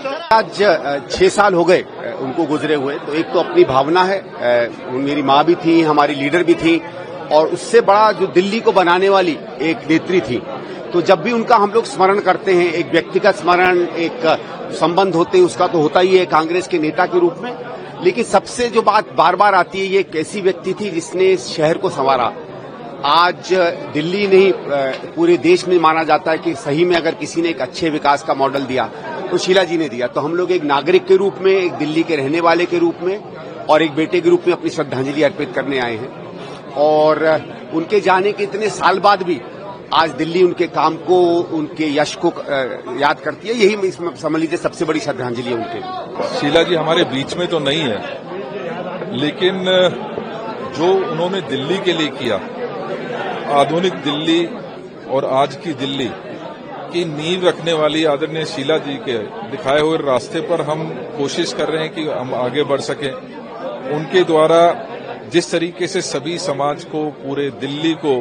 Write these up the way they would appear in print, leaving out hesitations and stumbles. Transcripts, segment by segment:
आज 6 साल हो गए उनको गुजरे हुए, तो एक तो अपनी भावना है, मेरी माँ भी थी, हमारी लीडर भी थी, और उससे बड़ा जो दिल्ली को बनाने वाली एक नेत्री थी। तो जब भी उनका हम लोग स्मरण करते हैं, एक व्यक्तिगत स्मरण, एक संबंध होते हैं, उसका तो होता ही है कांग्रेस के नेता के रूप में, लेकिन सबसे जो बात बार बार आती है, ये एक ऐसी व्यक्ति थी जिसने इस शहर को संवारा। आज दिल्ली नहीं, पूरे देश में माना जाता है कि सही में अगर किसी ने एक अच्छे विकास का मॉडल दिया तो शीला जी ने दिया। तो हम लोग एक नागरिक के रूप में, एक दिल्ली के रहने वाले के रूप में और एक बेटे के रूप में अपनी श्रद्धांजलि अर्पित करने आए हैं। और उनके जाने के इतने साल बाद भी आज दिल्ली उनके काम को, उनके यश को याद करती है। यही समझ लीजिए सबसे बड़ी श्रद्धांजलि है उनके। शीला जी हमारे बीच में तो नहीं है, लेकिन जो उन्होंने दिल्ली के लिए किया, आधुनिक दिल्ली और आज की दिल्ली की नींव रखने वाली आदरणीय शीला जी के दिखाए हुए रास्ते पर हम कोशिश कर रहे हैं कि हम आगे बढ़ सकें। उनके द्वारा जिस तरीके से सभी समाज को, पूरे दिल्ली को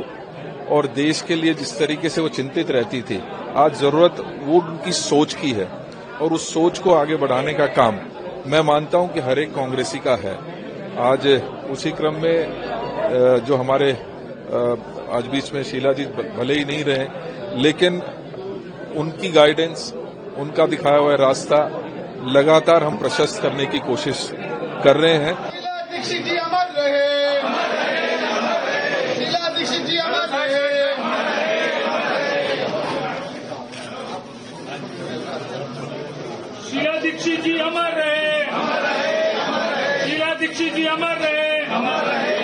और देश के लिए जिस तरीके से वो चिंतित रहती थी, आज जरूरत वो उनकी सोच की है, और उस सोच को आगे बढ़ाने का काम मैं मानता हूं कि हर एक कांग्रेसी का है। आज उसी क्रम में जो हमारे आज बीच में शीला जी भले ही नहीं रहे, लेकिन उनकी गाइडेंस, उनका दिखाया हुआ रास्ता लगातार हम प्रशस्त करने की कोशिश कर रहे हैं। दीक्षित जी अमर रहे, शीला दीक्षित जी अमर रहे। शीला दीक्षित जी अमर रहे, शीला दीक्षित जी अमर रहे।